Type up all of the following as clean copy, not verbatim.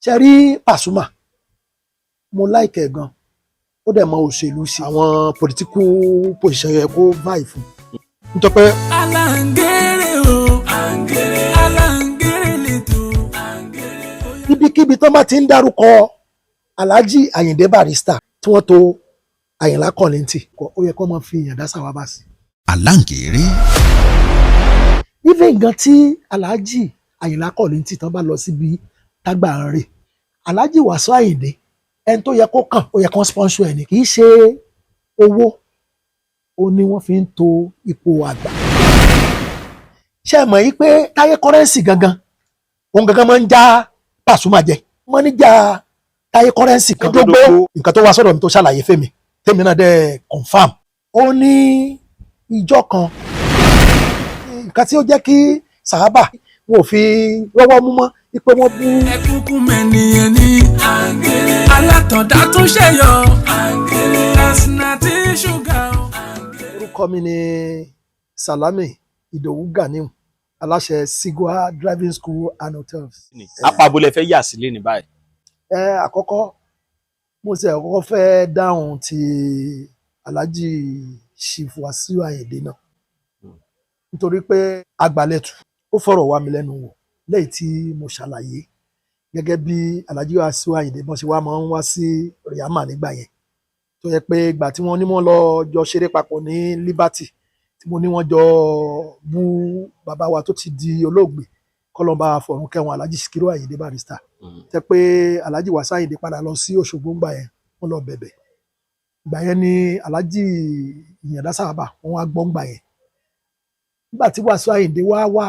ṣe rí Pasuma mo láìkẹ́ gan ó dẹ̀ mọ òṣèlú sí àwọn political position yẹ kó báyìí fún nítorí pé. Alangere o Alangere lẹ́tọ̀ ibikíbi tó bá ti ń dárúkọ Alhaji Ayinde Barrister tí wọ́n to Àyìnlá Kọ́lìntì ó yẹ kó máa fi èèyàn dá sáwábà sí. Alangere. even gan tí Alhaji Àyìnlá Kọ́lìntì tán bá lọ síbi tágbà ń rè Alhaji Wasiu Ayinde ẹni tó yẹ kó kàn ó yẹ kó sponsor ẹni kì í ṣe owó ó ní wọ́n fi ń to ipò àgbà. ṣé ẹ mọ̀ yí pé Táyé Currency gangan òun gangan máa ń já Pasuma jẹ wọ́n ní já Táyé Currency kan tó gbó nǹkan tó wá sọ́dọ̀ mi tó ṣàlàyé fẹ́mi tèmi náà dẹ̀ confam ó ní ìjọ kan nǹkan tí ó jẹ́ kí Sàhábà wọn ò fi rọ́wọ́ mú mọ́ ipò wọn bú. ẹkúnkún mẹ́niyẹn ní alátọ̀dá tó ṣẹ̀yọ ẹ̀sìn àti ṣúgà. orúkọ mi ni Salami Ìdòwú Ganiu aláṣẹ Sigua driving school and hotels. apabole fẹ́ yà sílé ní báyìí. àkọ́kọ́ mo ṣe àkọ́kọ́ fẹ́ dáhùn ti Alhaji Chief Wasiu Ayinde náà nítorí pé àgbàlẹ̀tù ó fọ̀rọ̀ wá mi lẹ́nu wò lẹ́yìn tí mo ṣàlàyé gẹ́gẹ́ bí Alhaji Wasiu Ayinde bọ́n ṣe wá máa ń wá sí Rihama nígbà yẹn tó yẹ pé ìgbà tí wọ́n ní wọ́n lọ jọ ṣeré papọ̀ ní Liberty tí mo ní wọ́n jọ bú bàbá wa tó ti di olóògbé kọ́lọ́mbà fọ̀run kẹwọn Alhaji Sikiru Ayinde Barrister tẹ́ pé Alhaji Wasiu Ayinde padà lọ sí Òṣogbo ńgbà yẹn wọ́n lọ bẹ̀bẹ̀ ìgbà yẹn ni Alhaji Ìyàndá Sàhábà wọ́n wá gbọ́ ńgbà yẹn nígbà tí Wasiu Ayinde wá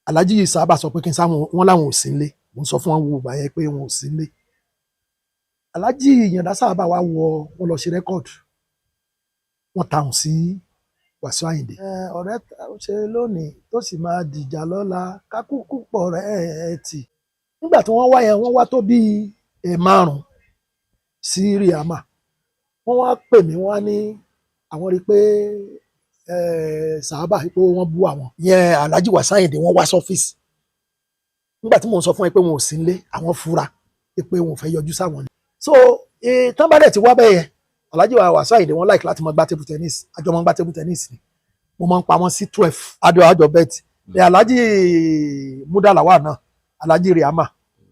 Alhaji Sàhábà sọ pé kí n sáwọn wọn láwọn ò sí nílé mo ń sọ fún wọn wo ìgbà yẹn pé wọn ò sí nílé Alhaji Ìyàndá Sàhábà wọn lọ ṣe rẹ́kọ̀dù wọn tàùn sí Wasiu Ayinde. ọ̀rẹ́ ṣe lónìí tó sì máa dìjà lọ́la kákúkú pọ̀ rẹ̀ ẹ̀ tì nígbà tí wọ́n wá yẹn wọ́n wá tó bíi márùn-ún sí Rihama wọ́n wá pè mí wọ́n ní àwọn rí i pé Sàhábà pé wọ́n bú àwọn yẹn Alhaji Wasiu Ayinde wọ́n wá sọ́fíìsì nígbà tí mò ń sọ fún ẹ pé wọn ò sí nílé àwọn fura pé wọn ò fẹ́ yọjú sáwọn ni. so tán bá dẹ̀ ti wá bẹ́ẹ̀ yẹn Alhaji Wasiu Ayinde wọ́n like láti máa gbá table tennis àjọ máa ń gbá table tennis ni mo máa ń pa wọ́n sí 12 àjọ bet Alhaji Muda Lawal náà Alhaji Rihama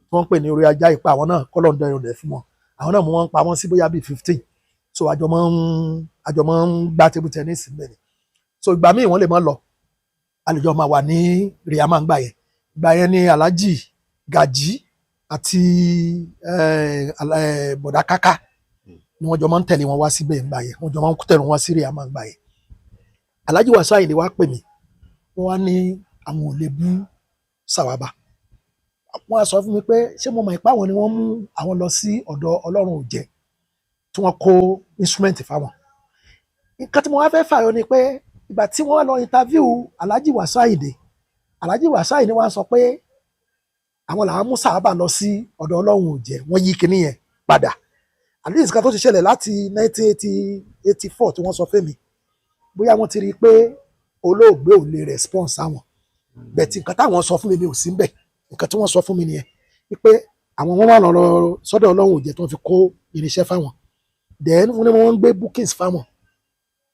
tí wọ́n ń pè ní orí ajá ìpa àwọn náà kọ́lọ̀ ń dẹrùn dẹ̀ fún wọn àwọn náà mo máa ń pa wọ́n sí bóyá bíi 15 so àjọ máa ń gbá table tennis níbẹ̀ ni so ìgbà míì wọ́n lè máa lọ àlejò máa wà ní Rihama ńgbà yẹn ni Alhaji Gaji àti Bọ̀dá Kaka ni wọ́n jọ máa ń tẹ̀lé wọn wá síbẹ̀ ńgbà yẹn wọ́n jọ máa ń tẹ̀lé wọn wá sí Rihama ńgbà yẹn Alhaji Wasiu Ayinde wá pè mí wọ́n wá ní àwọn ò lè bú Sàhábà wọ́n á sọ fún mi pé ṣé mo mọ̀ ìpá wọn ni wọ́n mú àwọn lọ sí ọ̀dọ̀ Ọlọ́run ò jẹ́ tí wọ́n kó instrument fáwọn nǹkan tí mo wá fẹ́ fàyọ ni pé ìgbà tí wọ́n lọ interview Alhaji Wasiu Ayinde Alhaji Wasiu Ayinde wá sọ pé àwọn làwọn mú Sàhábà lọ sí ọ̀dọ̀ Ọlọ́run ò jẹ́ wọ́n yí kinní yẹn padà at least nǹkan tó ti ṣẹlẹ̀ láti 1984 tí wọ́n sọ fẹ́mi bóyá wọ́n ti rí i pé olóògbé ò lè response àwọn bẹ̀tì nǹkan táwọn sọ fún mi ò sí bẹ̀ nǹkan tí wọ́n sọ fún mi nìyẹn wípé àwọn wọn wà lọ sọ́dọ̀ Ọlọ́run ò jẹ́ tí wọ́n fi kó irinṣẹ́ fáwọn then wọ́n ní wọ́n ń gbé bookings fáwọn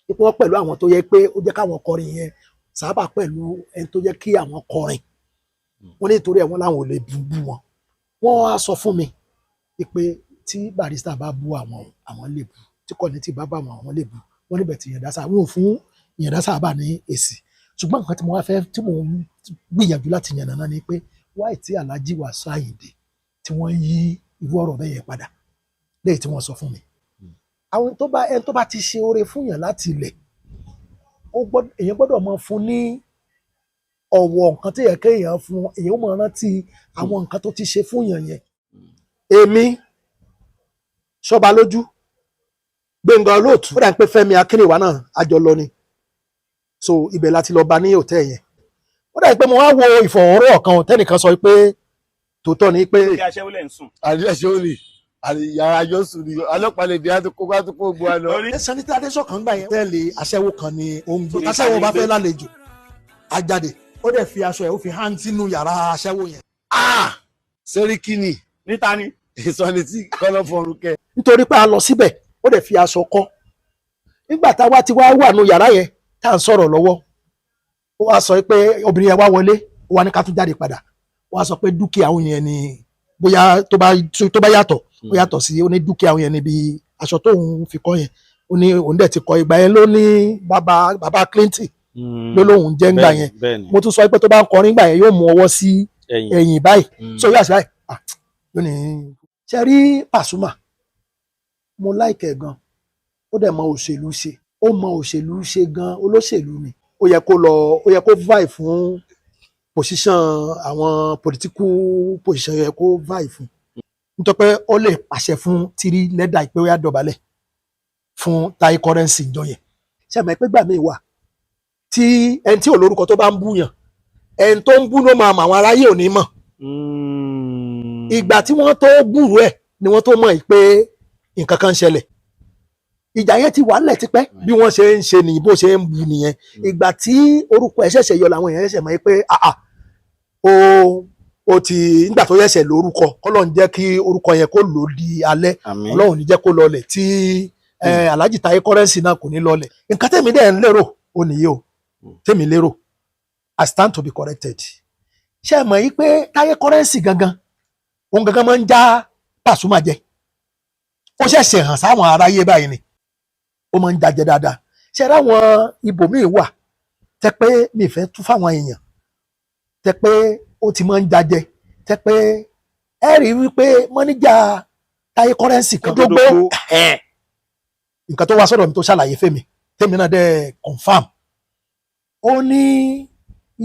wípé wọ́n pẹ̀lú àwọn tó yẹ pé ó jẹ́ káwọn kọrin yẹn Sàhábà pẹ̀lú ẹni tó jẹ́ kí àwọn kọrin wọ́n ní nítorí ẹ̀ wọ́n láwọn ò lè bú wọn wọ́n á sọ fún mi pé tí Barrister bá bú àwọn lè bú tí Kọ́lìntì bá bá àwọn lè bú wọ́n níbẹ̀ tí Ìyàndá Sàhábà wọn ò fún Ìyàndá Sàhábà ní èsì ṣùgbọ́n nǹkan tí mo wá fẹ́ tí mo ń gbìyànjú láti yànnàná ni pé wáì tí Alhaji Wasiu Ayinde tí wọ́n yí irú ọ̀rọ̀ bẹ́ẹ̀ yẹn padà lẹ́yìn tí wọ́n sọ fún mi àwọn ẹni tó bá ti ṣe oore fún yàn láti ilẹ̀ èèyàn gbọ́dọ̀ máa fún ní ọ̀wọ̀ nǹkan tí yẹ kéèyàn fún èèyàn máa rántí àwọn nǹkan tó ti ṣe fún yàn yẹn èmi Ṣọbalójú Gbénga Olóòtú ó dà ń pé Fẹ́mi Akínníwá náà àjọ lọ ni so ibẹ̀ láti lọ bá ní hòtẹ́ẹ̀ yẹn ó dà pé mo wá wo ìfọ̀rọ̀ kan tẹ́nìkan sọ pé tòótọ́ ni pé. aṣẹ́wó lẹ̀ ń sùn. aṣẹ́wó lè yàrá àjọ sùn ni ọlọ́pàá lè di àtúkọ́ bá tún kó bu àná. sanití adéṣọ̀kan gbà yẹn tẹ́lẹ̀ aṣẹ́wó kan ni òun gbé aṣẹ́wó bá fẹ́ lálejò ajáde ó dẹ̀ fi aṣọ ẹ̀ ó fi hàn sínú yàrá aṣẹ́wó yẹn. sẹ́ríkì ni níta ni. ìsọ̀ni tí kọ́lọ́ fọrùn kẹ. nítorí pé a lọ síbẹ̀ ó dẹ̀ fi aṣọ kọ́ nígbà táwa ti wá wà nù yàrá yẹn tá à ń sọ̀rọ̀ lọ́wọ́ ó wá sọ pé obìnrin yẹn wá wọlé ó wá ní ká tún jáde padà ó wá sọ pé dúkìá òun yẹn ni bóyá tó bá yàtọ̀ ó yàtọ̀ sí ó ní dúkìá òun yẹn níbi aṣọ tóun fi kọ́ yẹn ó ní òun dẹ̀ ti kọ́ ìgbà yẹn ló ní bàbá Clinton ló lóun jẹ́ ńgbà yẹn mo tún sọ pé tó bá ń kọrin ńgbà yẹn yóò mú ọwọ́ sí ẹ̀yìn báyìí so yóò àṣìbáyìí lónìí ṣe rí Pasuma mo láìkẹ́ gan ó dẹ̀ mọ òṣèlú ṣe ó mọ òṣèlú ṣe gan olóṣèlú ni ó yẹ kó vie fún position àwọn political position yẹ kó vie fún nítorí pé ó lè pàṣẹ fún tírí lẹ́dà ìpé ó yá dọ̀bálẹ̀ fún Taye Currency ìjọ yẹn ṣe àmọ́ pé gbà mí wà tí ẹni tí ò lórúkọ tó bá ń búyàn ẹni tó ń bú ló máa mọ àwọn aráyé ò ní mọ̀ ìgbà tí wọ́n tó gbúrú ẹ̀ ni wọ́n tó mọ̀ pé nǹkan kan ń ṣẹlẹ̀ ìjà yẹn ti wà nílẹ̀ tipẹ́ bí wọ́n ṣe ń ṣe nìyí bó ṣe ń bu nìyẹn ìgbà tí orúkọ ẹ̀ ṣẹ̀ṣẹ̀ yọ làwọn èèyàn ṣẹ̀ṣẹ̀ mọ̀ pé ó ti nígbà tó ṣẹ̀ṣẹ̀ lórúkọ kọ́lọ́run jẹ́ kí orúkọ yẹn kó lò di alẹ́ Ọlọ́run ní jẹ́ kó lọlẹ̀ tí Alhaji Taye Currency náà kò ní lọlẹ̀ nǹkan tẹ̀mí dẹ̀ ń lérò ó nìyí o tẹ̀mí lérò I stand to be corrected ṣe mọ̀ yí pé Taye Currency gangan òun gangan máa ń já Pasuma jẹ ó ṣẹ̀ṣẹ̀ hàn sáwọn aráyé báyìí ni ó máa ń jajẹ dáadáa ṣe ráwọn ibòmíì wà tẹ pé mi fẹ́ tú fáwọn èèyàn tẹ pé ó ti máa ń jajẹ tẹ pé ẹ rí wípé mọ́níjà Taye Currency kan tó gbó nǹkan tó wá sọ́dọ̀ mi tó ṣàlàyé fẹ́mi tẹ́mi náà dẹ̀ confam ó ní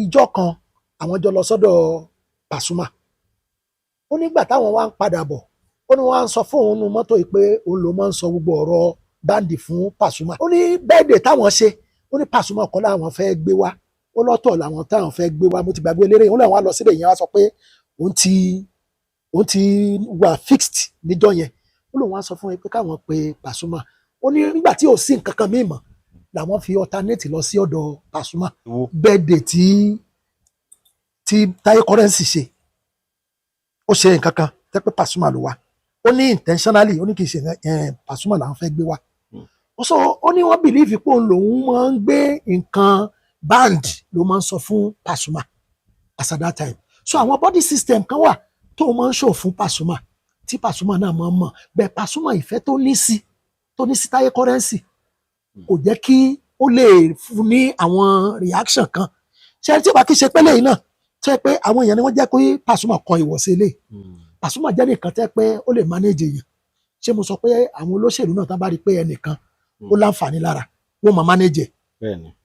ìjọ kan àwọn jọ lọ sọ́dọ̀ Pasuma ó nígbà táwọn wá ń padà bọ̀ ó ní wọ́n á sọ fún òun nu mọ́tò yìí pé òun ló máa ń sọ gbogbo ọ̀rọ̀ báńdì fún Pasuma ó ní bẹ́ẹ̀dẹ̀ táwọn ṣe ó ní Pasuma kọ́ làwọn fẹ́ gbé wá ó lọ́tọ̀ làwọn táwọn fẹ́ gbé wá mo ti gbàgbé eléré ó làwọn á lọ síbẹ̀ yẹn wá sọ pé òun ti wà fixed níjọ́ yẹn ó lòun á sọ fún yẹn pé káwọn pe Pasuma ó ní nígbà tí ò sí nǹkan kan míì mọ̀ làwọn fi alternate lọ sí ọ̀dọ̀ Pasuma bẹ́ẹ̀dẹ̀ tí Taye Currency ṣe ó ṣe nǹkan kan tẹ́ pé Pasuma ló wá ó ní intentionally ó ní kì í ṣe Pasuma làwọn fẹ́ gbé wá so ó ní wọ́n believe pé òun lòun máa ń gbé nǹkan band ló máa ń sọ fún Pasuma as at that time so àwọn body system kan wà tó máa ń show fún Pasuma tí Pasuma náà máa ń mọ̀ bẹ́ẹ̀ Pasuma ìfẹ́ tó ní sí Taye Currency kò jẹ́ kí ó lè fún ní àwọn reaction kan ṣe tí ó bá kí ṣe pẹ́lẹ́ yìí náà tẹ́ pé àwọn èèyàn ni wọ́n jẹ́ kó Pasuma kọ ìwọ̀sí ilé Pasuma jẹ́ nìkan tẹ́ pé ó lè manage èèyàn ṣé mo sọ pé àwọn olóṣèlú náà tán bá rí pé ẹnìkan ó láǹfààní lára wọ́n máa manage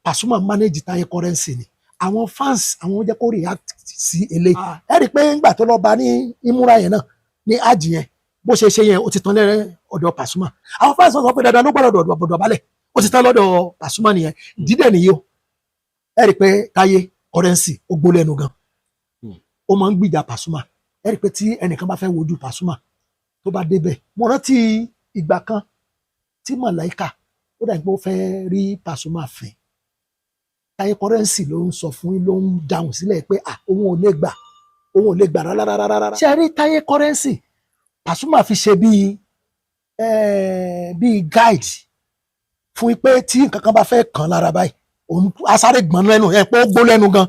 Pasuma manage Taye Currency ni àwọn fans àwọn jẹ́ kó react sí eléyìí ẹ rí i pé ńgbà tó lọ bá ní ìmúra yẹn náà ní àjì yẹn bó ṣe yẹn ó ti tán lẹ́rẹ́ ọ̀dọ̀ Pasuma àwọn fans sọ pé dandan ló gbọ́dọ̀ balẹ̀ ó ti tán lọ́dọ̀ Pasuma nìyẹn dídẹ̀ nìyí o ẹ rí i pé Taye Currency ó gbó lẹ́nu gan ó máa ń gbìjà Pasuma ẹ rí i pé tí ẹnìkan bá fẹ́ wojú Pasuma tó bá débẹ̀ mo rántí ìgbà kan tí Màláíkà ó dàgbé ó fẹ́ rí Pasuma fẹ́ Taye Currency ló ń sọ fún ló ń dáhùn sílẹ̀ pé òun ò lè gbà rárá ṣe rí Taye Currency Pasuma fi ṣe bíi guide fún pé tí nǹkan kan bá fẹ́ kàn lára báyìí òun asáré gbọ́n lẹ́nu ẹ̀ pé ó gbó lẹ́nu gan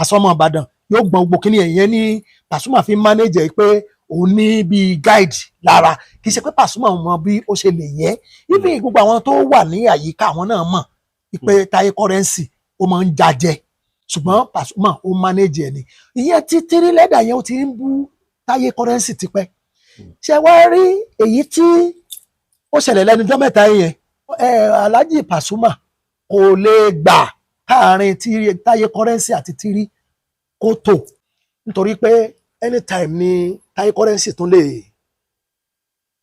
asọ́mọ Ìbàdàn yóò gbọ́n gbogbo kíní ẹ̀yẹn ní Pasuma fi manage pé òun ní bíi guide lára kì í ṣe pé Pasuma mọ bí ó ṣe lè yẹ ibi gbogbo àwọn tó wà ní àyíká àwọn náà mọ̀ pé Taye Currency ó máa ń jajẹ ṣùgbọ́n Pasuma ó manage ẹ̀ ni ìyẹn tí tírí lẹ́dà yẹn ó ti ń bú Taye Currency tipẹ́ ṣe wá rí èyí tí ó ṣẹlẹ̀ lẹ́nu ọjọ́ mẹ́ta yẹn Alhaji Pasuma kò lè gbà káàrin Taye Currency àti tírí kó tó nítorí pé anytime ni Taye Currency tún lè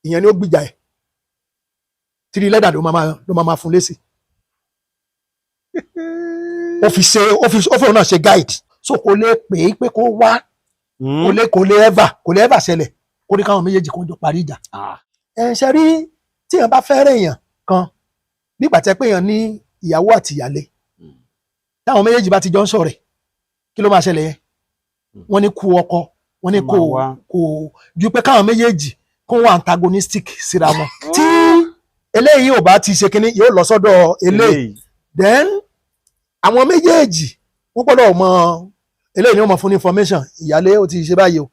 ìyẹn ni ó gbìjà ẹ̀ tírí lẹ́dà ló máa fún lésì ó fi òun náà ṣe guide so kò lè pè é pé kó wá kò lè ever ṣẹlẹ̀ kó ní káwọn méjèèjì kó jọ parí ìjà ṣe rí tí èèyàn bá fẹ́rẹ̀ èèyàn kan nígbà tí ẹ pé èèyàn ní ìyàwó àti ìyálé táwọn méjèèjì bá ti jọ ń ṣọ̀rẹ́ kí ló máa ṣẹlẹ̀ yẹn wọ́n ní kú ọkọ wọ́n ní kò ju pé káwọn méjèèjì kó wà antagonistic síra wọn tí eléyìí ò bá ti ṣe kínní yóò lọ sọ́dọ̀ eléyìí then àwọn méjèèjì wọ́n gbọ́dọ̀ mọ eléyìí ni wọ́n mọ fún information ìyálé ó ti ṣe báyìí o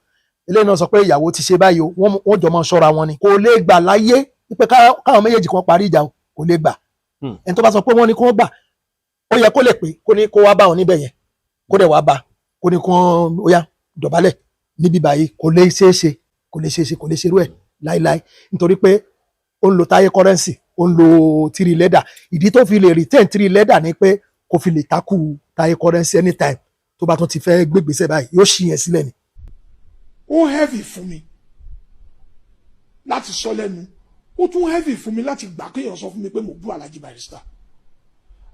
eléyìí náà sọ pé ìyàwó ti ṣe báyìí o wọ́n jọ mọ ṣọ́ra wọn ni kò lè gbà láyé pé káwọn méjèèjì kan parí ìjà o kò lè gbà ẹni tó bá sọ pé wọ́n ní kó gbà ó yẹ kó lè pé kó ní kó wá bá wọn níbẹ̀ yẹn kó dẹ̀ wá bá kó ní kó ó yá dọ̀bálẹ̀ níbí báyìí kò lè ṣeé ṣe kò lè ṣeé ṣe kò lè ṣerú ẹ̀ láíláí nítorí pé ó ń lo táyé kọ́rẹ́ǹsì ó ń lo tírì lẹ́dà ìdí tó fi lè retain tírì lẹ́dà ni pé kò fi lè takú táyé kọ́rẹ́ǹsì anytime tó bá tún ti fẹ́ gbégbèsè báyìí yóò ṣí yẹn sílẹ̀ ni. ó heavy fún mi láti sọ lẹ́nu ó tún heavy fún mi láti gbà kéèyàn sọ fún mi pé mo bú Alhaji Barrister.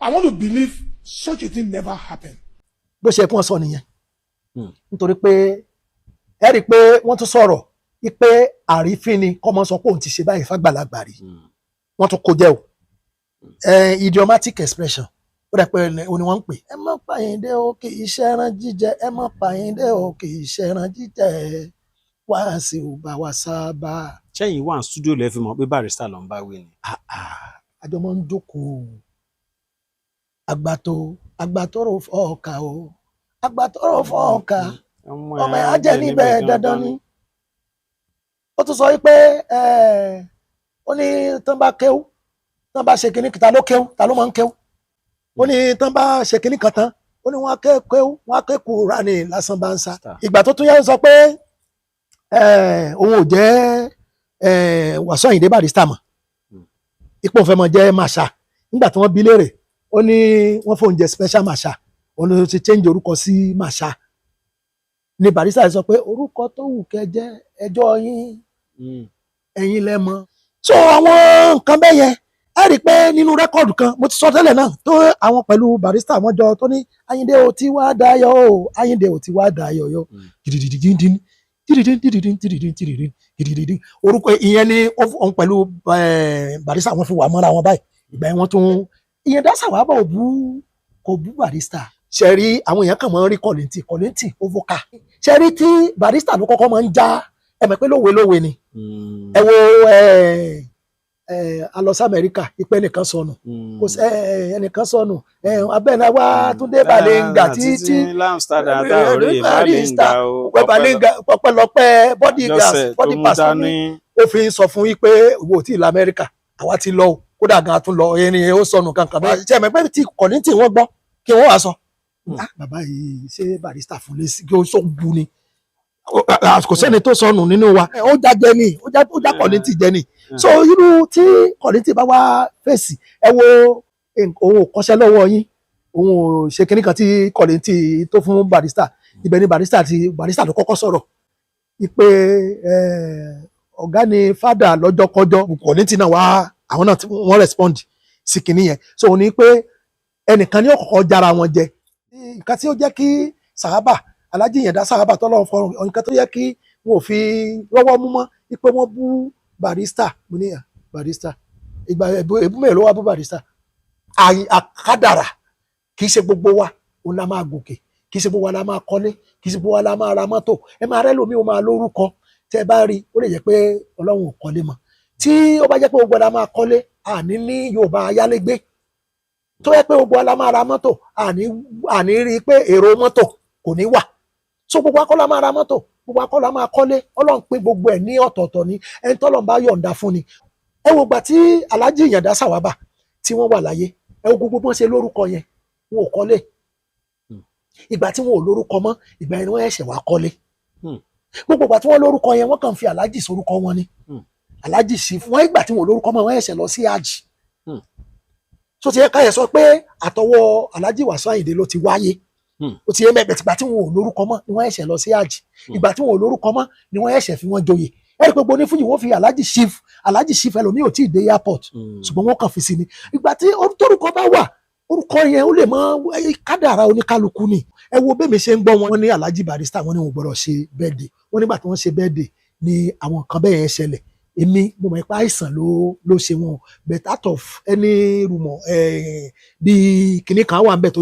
I want to believe such a thing never happened. bó ṣe kí wọ́n sọ nìyẹn nítorí pé ẹ rí i pé wọ́n tún sọ̀rọ̀ pé àrífín ni kọ́mọ sọ pé òun ti ṣe báyìí fàgbàlagbà rí wọ́n tún kó jẹ́ o idiomatic expression ó dà pé ó ní wọ́n ń pè ẹ má pààyàn o kì í ṣe ẹran jíjẹ ẹ má pààyàn o kì í ṣe ẹran jíjẹ wá sí ò bá wa sábà. sẹ́yìn wà ní studio lẹ́ fi mọ̀ pé Barrister ló ń bá wí ni. àjọ máa ń jókòó àgbàtọ́rọ̀ fọ́ọ̀kà o àgbàtọ́rọ̀ fọ́ọ̀kà ọmọ ẹ̀ á jẹ́ níbẹ̀ dandan ni. ó tún sọ wípé ó ní tán bá kéwú tán bá ṣe kínní ta ló kéwú ta ló máa ń kéwú ó ní tán bá ṣe kínní kan tán ó ní wọn á kéwú wọn á ké Kùránì lásán bá ń sá. ìgbà tó tún yẹ sọ pé òun ò jẹ́ Wasiu Ayinde Barrister mọ́ ipò òun fẹ́ mọ jẹ́ Masha nígbà tí wọ́n bi léèrè ó ní wọ́n fóun jẹ́ special Masha òun ló ti change orúkọ sí Masha ní Barrister sọ pé orúkọ tó wù kẹ́ jẹ́ ẹjọ́ yín ẹ̀yin lẹ mọ̀. so àwọn nǹkan bẹ́ẹ̀ yẹn ẹ rí i pé nínú rẹ́kọ̀dù kan mo ti sọ tẹ́lẹ̀ náà tó àwọn pẹ̀lú Barrister wọ́n jọ tó ní Ayinde ò ti wá dayọ̀ o Ayinde ò ti wá dayọ̀ yọ gidigidi orúkọ ìyẹn ni òun pẹ̀lú Barrister wọ́n fi wà mọ́ra wọn báyìí ìgbà yẹn wọ́n tún ìyẹn dá sàwábà kò bú Barrister ṣe rí àwọn èèyàn kàn máa ń rí Kollington ó voka ṣe rí tí Barrister ló kọ́kọ́ máa ń já ẹ mọ̀ pé lówe ni ẹ wo alọ́sí Amẹ́ríkà ìpẹ́ nìkan sọnù kò sí ẹnìkan sọnù abẹ́náwá Túndé Bàlẹ́ngà títí Bàlẹ́ngà pọ̀pẹ́lọpẹ́ body pass ní ó fi ń sọ fún yí pé ìwọ ò tí ì lọ Amẹ́ríkà àwa ti lọ o kódà gan tún lọ ẹni ó sọnù kankan bẹ́ẹ̀ ṣe ẹ̀mẹ́ pé tí Kollington wọ́n gbọ́ kí wọ́n wá sọ. bàbá yìí ṣé Barrister fún lé sí kí ó sọ bu ni kò sẹ́ni tó sọnù nínú wa ó já jẹ ni ó já Kollington jẹ ni so irú tí Kollington bá wá fèsì ẹ wo òun ò kọ́ṣẹ́ lọ́wọ́ yín òun ò ṣe kinní kan tí Kollington tó fún Barrister ibẹ̀ ni Barrister ló kọ́kọ́ sọ̀rọ̀ ìpè ọ̀gá ni fada lọ́jọ́kọ́jọ́ Kollington náà wá àwọn náà wọ́n respond sí kinní yẹn so òun ni pé ẹnìkan ní ọ̀kọ̀ọ̀kọ̀ jára wọn jẹ nǹkan tí ó jẹ́ kí Sàhábà Alhaji Ìyàndá Sàhábà tọ́lọ́ fọrùn nǹkan tó yẹ kí wọn ò fi rọ́wọ́ mú mọ́ wípé wọ́n bú Barrister mo ní Barrister ìgbà èbú mẹ́rin ló wá bú Barrister àkádàrà kì í ṣe gbogbo wa òun la máa gòkè kì í ṣe gbogbo wa la máa kọ́lé kì í ṣe gbogbo wa la máa ra mọ́tò ẹ máa rẹ́ lómi ó máa lórúkọ tẹ́ ẹ bá rí ó lè jẹ́ pé Ọlọ́run ò kọ́lé mọ́ tí ó bá jẹ́ pé gbogbo wa la máa kọ́lé àní ní Yorùbá ayálégbé tó yẹ pé gbogbo wa la máa ra mọ́tò àní rí i pé èrò mọ́tò kò ní wà so gbogbo akọ́lá máa ra mọ́tò gbogbo akọ́lá máa kọ́lé Ọlọ́run pín gbogbo ẹ̀ ní ọ̀tọ̀ọ̀tọ̀ ni ẹni tọ́lọ́run bá yọ̀ǹda fún ni ẹ wo gbà tí Alhaji Ìyàndá Sàhábà tí wọ́n wà láyé ẹ wo gbogbo wọn ṣe lórúkọ yẹn wọn ò kọ́lé ìgbà tí wọn ò lórúkọ mọ́ ìgbà yẹn wọ́n ẹ̀ṣẹ̀ wá kọ́lé gbogbo ìgbà tí wọ́n lórúkọ yẹn wọ́n kàn fi Alhaji sórúkọ wọn ni Alhaji sí fún wọn ìgbà tí wọn ò lórúkọ mọ́ wọ́n ẹ̀ṣẹ̀ lọ sí Hajj so ti yẹ ká yẹ sọ pé àtọwọ́ Alhaji Wasiu Ayinde ló ti wáyé ó ti yẹ mẹ́bẹ̀ẹ́ tìgbà tí wọn ò lórúkọ mọ́ ni wọ́n ẹ̀ṣẹ̀ lọ sí Hajj ìgbà tí wọn ò lórúkọ mọ́ ni wọ́n ẹ̀ṣẹ̀ fi wọ́n joyè ẹ̀rí pé gbóní fújì wọ́n fi Alhaji Chief ẹlòmíì ò tí ì dé airport ṣùgbọ́n wọ́n kàn fi sí ni ìgbà tí orúkọ bá wà orúkọ yẹn ó lè mọ kádàrá oníkálukú ni ẹ wo bẹ́ẹ̀ mi ṣe ń gbọ́ wọn ní Alhaji Barrister wọn ni wọn gbọ́dọ̀ ṣe birthday wọn nígbà tí wọ́n ṣe birthday ni àwọn nǹkan bẹ́ẹ̀ yẹn ṣẹlẹ̀ èmi mo mọ̀ pé àìsàn ló ṣe wọn but out of any rumour bíi kinní kan wà ń bẹ̀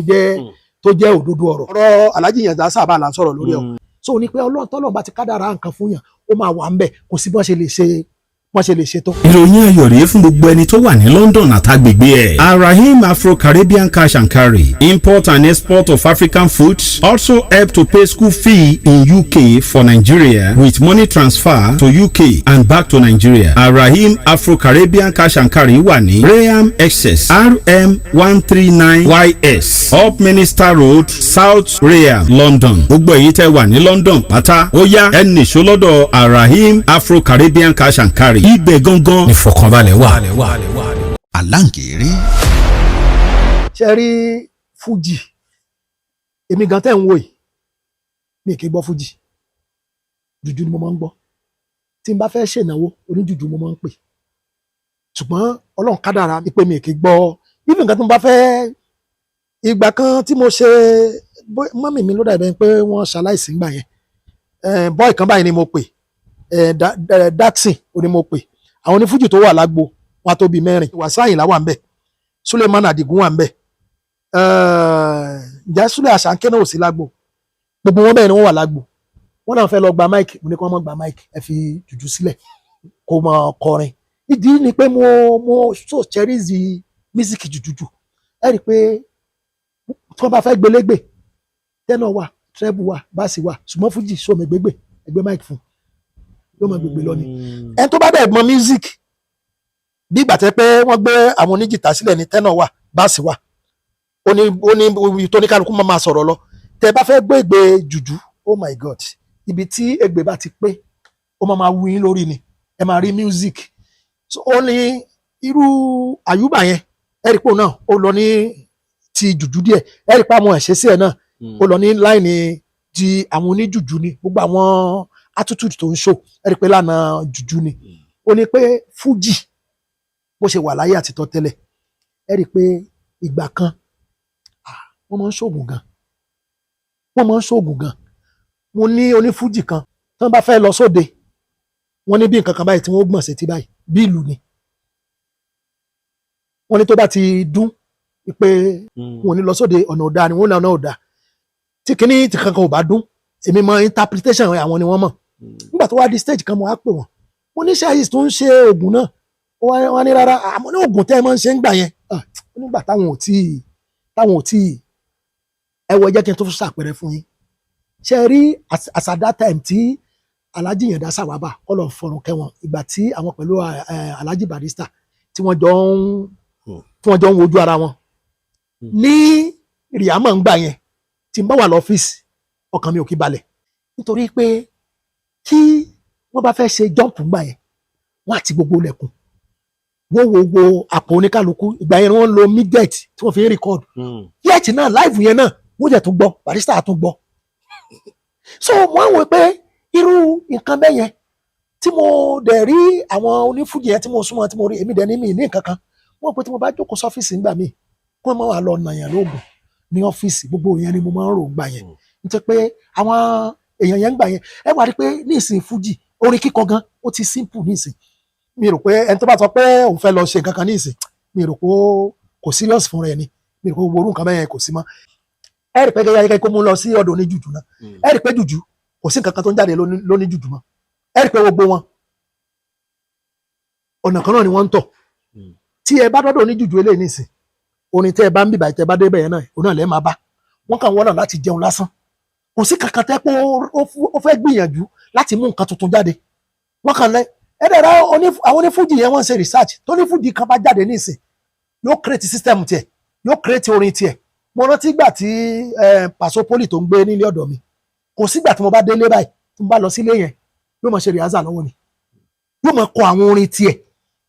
tó jẹ́ òdodo ọ̀rọ̀ Alhaji Ìyàndá Sàhábà là ń sọ̀rọ̀ lórí ẹ̀ so ní pé Ọlọ́run bá ti kádàrá nǹkan fún yàn ó máa wà ńbẹ̀ kò sí bọ́n ṣe lè ṣe tó. ìròyìn ayọ̀ rèé fún gbogbo ẹni tó wà ní London àtàgbègbè ẹ̀. Arahim Afro-Caribbean Cash and Carry, import and export of African foods, also help to pay school fee in UK for Nigeria with money transfer to UK and back to Nigeria. Arahim Afro-Caribbean Cash and Carry wà ní Graham Excess RM 139YS Up Minister Road, South Graham, London. gbogbo èyí tẹ́ wà ní London pátá ó yá ẹ nìṣó lọ́dọ̀ Arahim Afro-Caribbean Cash and Carry. ibẹ̀ gangan ni fọkànbalẹ̀ wà. Aláǹgẹ̀rẹ̀. ṣe rí Fuji èmi gan tẹ́ ń wò yìí mi kì í gbọ́ Fuji jùjú ni mo máa ń gbọ́ tí n bá fẹ́ ṣènáwó oníjùjú mo máa ń pè ṣùgbọ́n Ọlọ́run kádàrá ni pé mi kì í gbọ́ even nǹkan tí mo bá fẹ́ ìgbà kan tí mo ṣe mọ́mì mi ló dàbí pé wọ́n ṣaláìsí ńgbà yẹn bọ́ọ̀ kan báyìí ni mo pè Daxin ó ní mo pè àwọn onífújì tó wà lágbo wọn tó bí 4 Wasiu Ayinla wà ń bẹ̀ Suleiman Adigun wà ń bẹ̀ ǹjẹ́ Sule Asake náà ò sí lágbo gbogbo wọn bẹ́ẹ̀ ni wọ́n wà lágbo wọ́n náà fẹ́ lọ gba máìkì mo ní kí wọ́n mọ̀ gba máìkì ẹ fi jùjú sílẹ̀ kó mọ kọrin ìdí ni pé mo so cherish mísíkì jùjùjù ẹ rí i pé tí wọ́n bá fẹ́ gbélégbè tẹ́nà wà trẹ́bù wà báàsì wà ṣùgbọ́n fújì sọmọ ẹgbẹ́gbẹ́ ẹgbẹ́ máìkì fún yóò máa gbègbè lọ ni ẹni tó bá dẹ̀ mọ music bí ìgbà tẹ́ pé wọ́n gbé àwọn oníjìtá sílẹ̀ ní tẹ́nà wà báàsì wà ó ní tó ní kálukú máa sọ̀rọ̀ lọ tẹ́ bá fẹ́ gbé ègbè jùjú oh my god ibi tí ègbè bá ti pé ó máa wú yín lórí ni ẹ máa rí music so ó ní irú Àyùbá yẹn ẹ̀rípò náà ó lọ ní ti jùjú díẹ̀ ẹ̀rípò àwọn ẹ̀ṣẹ́ sí ẹ̀ náà ó lọ ní láìní di àwọn oníjùjú ni gbogbo àwọn attitude tó ń show ẹ rí pé lánàá jùjú ni ó ní pé Fuji bó ṣe wà láyé àtìtọ́ tẹ́lẹ̀ ẹ rí pé ìgbà kan wọ́n máa ń ṣoògùn gan mo ní onífújì kan tí wọ́n bá fẹ́ lọ sóde wọ́n ní bí nǹkan kan báyìí tí wọ́n gbọ̀n sí ti báyìí bí ìlú ni wọ́n ní tó bá ti dún pé wọn ò ní lọ sóde ọ̀nà ọ̀dà ni wọ́n ní ọ̀nà ọ̀dà tí kìíní ti kankan ò bá dún èmi mọ interpretation àwọn ni wọ́n mọ̀ nígbà tó wá di stage kan mo á pè wọ́n mo ní ṣáàyè tó ń ṣe oògùn náà wọ́n ní rárá àmọ́ ní oògùn tẹ́ ẹ máa ń ṣe ń gbà yẹn nígbà táwọn ò tí ẹ wọ jẹ́ kí n tó ṣàpẹẹrẹ fún yín ṣe rí at that time tí Alhaji Yanda Sawaba kọ́lọ̀ fọ̀rùn kẹwọn ìgbà tí àwọn pẹ̀lú Alhaji Barrister tí wọ́n jọ ń wojú ara wọn ní Riyama ń gbà yẹn tí n bá wà lọ́fíìsì ọkàn mi ò kí balẹ̀ nítorí pé kí wọ́n bá fẹ́ ṣe jọ́ǹpù gbà yẹn wọ́n àti gbogbo lẹ̀kùn wọ́n wo àpò oníkálukú ìgbà yẹn wọ́n lo midget tí wọ́n fi ń rìkọ́ọ̀dù yẹ́ẹ̀tì náà láìfù yẹn náà wọ́n jẹ̀ tún gbọ́ Barrister tún gbọ́ so wọ́n wò pé irú nǹkan bẹ́ẹ̀ yẹn tí mo dẹ̀ rí àwọn onífújì yẹn tí mo súnmọ́ tí mo rí èmi dẹ̀ ní mi ní nǹkan kan wọ́n pé tí mo bá jókòó sọ́fíìsì ńgbà míì kó máa wà lọ nàyàn lóògùn ní ọ́fíìsì gbogbo yẹn ni mo máa ń rò gbà yẹn nítorí pé àwọn èèyàn yẹn ń gbà yẹn ẹ wá rí pé ní ìsìn fújì orin kíkọ gan ó ti simple ní ìsìn mi rò pé ẹni tó bá sọ pé òun fẹ́ lọ ṣe nǹkan kan ní ìsìn mi rò pé kò serious fún rẹ ni mi rò pé gbogbo orú nǹkan bẹ́ẹ̀ yẹn kò sí mọ́ ẹ rí pé gẹ́gẹ́ kó mú lọ sí ọ̀dọ̀ oníjùjú náà ẹ rí pé jùjú kò sí nǹkan kan tó ń jáde lóní jùjú mọ́ ẹ rí pé gbogbo wọn ọ̀nà kan náà ni wọ́n ń tọ̀ tí ẹ bá dọ́dọ̀ oníjùjú eléyìí nísìn orin tẹ́ ẹ bá ń bìbà tẹ́ ẹ bá dé bẹ̀yẹn náà òun náà lẹ́ẹ̀ máa bá wọ́n kàn wọ́n náà láti jẹun lásán kò sí kankan tẹ́ pé ó fẹ́ gbìyànjú láti mú nǹkan tuntun jáde wọ́n kàn lẹ́ ẹ dẹ̀ ra àwọn onífújì yẹn wọ́n ń ṣe research tó onífújì kan bá jáde nísìn yóò create system tiẹ̀ yóò create orin tiẹ̀ mo rántí gbà tí Paso Poli tó ń gbé nílé ọ̀dọ̀ mi kò sígbà tí mo bá délé báyìí tí mo bá lọ sílé yẹn yóò máa ṣe rehearsal lọ́wọ́ ni yóò máa kọ àwọn orin tiẹ̀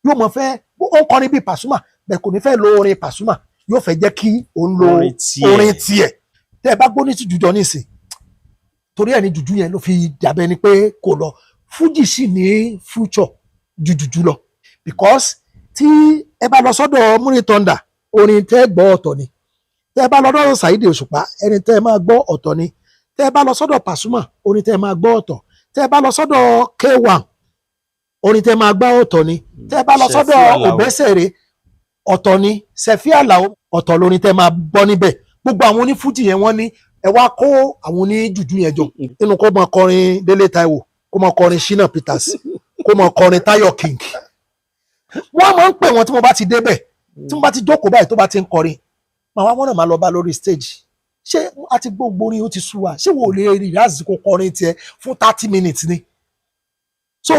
yóò máa fẹ́ ó ń kọrin bíi Pasuma bẹ́ẹ̀ kò ní fẹ́ lo orin Pasuma yóò fẹ́ jẹ́ kí òun lo orin tiẹ̀ tẹ́ ẹ bá gbóní sí jùjọ nísìn torí ẹ̀ ní jùjú yẹn ló fi dàbẹ́ ni pé kò lọ Fuji sì ní future ju jùjú lọ because tí ẹ bá lọ sọ́dọ̀ Muri Thunder orin tẹ́ gbọ́ ọ̀tọ̀ ni tẹ́ ẹ bá lọ sọ́dọ̀ Saheed Òṣùpá ẹni tẹ́ ẹ máa gbọ́ ọ̀tọ̀ ni tẹ́ ẹ bá lọ sọ́dọ̀ Pasuma orin tẹ́ ẹ máa gbọ́ ọ̀tọ̀ tẹ́ ẹ bá lọ sọ́dọ̀ K1 orin tẹ́ ẹ máa gbọ́ ọ̀tọ̀ ni tẹ́ ẹ bá lọ sọ́dọ̀ Obesere ọ̀tọ̀ ni Sefi Alao ọ̀tọ̀ lórin tẹ́ ẹ máa gbọ́ níbẹ̀ gbogbo àwọn onífújì yẹn wọ́n ní ẹ wá kó àwọn oníjùjú yẹn jọ nínú kó mọ kọrin Délé Táíwò kó mọ kọrin Shina Peters kó mọ kọrin Tayo King wọ́n máa ń pè wọ́n tí mo bá ti débẹ̀ tí mo bá ti jókòó báyìí tó bá ti ń kọrin màá wá wọ́n náà máa lọ bá lórí stage ṣé àti gbogbo orin ó ti sú wa ṣé wò lè rí àsìkò kọrin tiẹ̀ fún 30 minutes ni so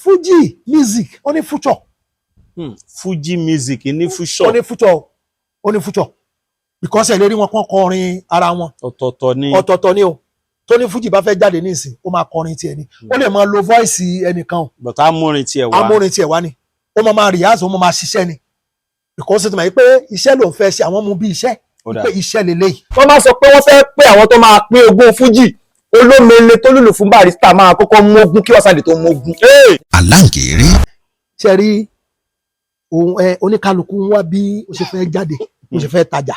Fuji music ó ní future. Fuji music ní future. ó ní future because ẹ lè rí wọn kàn kọrin ara wọn ọ̀tọ̀ọ̀tọ̀ ni o tó ní Fuji bá fẹ́ jáde nísìn ó máa kọrin tiẹ̀ ni ó lè máa lo voice ẹnìkan o but amórin tiẹ̀ wá ni ó máa rehearse ó máa ṣiṣẹ́ ni because tó máa yí pé iṣẹ́ ló ń fẹ́ ṣe àwọn mú bí iṣẹ́ pé iṣẹ́ lélẹ́yìí. wọ́n máa sọ pé wọ́n fẹ́ pé àwọn tó máa pín ogún Fuji olómele tó lùlù fún Barrister máa kọ́kọ́ mógún kí Wasiu Ayinde tó mógún. Aláǹgẹ̀rẹ̀. ṣe rí oníkálukú wá bí ó ṣe fẹ́ jáde ó ṣe fẹ́ tajà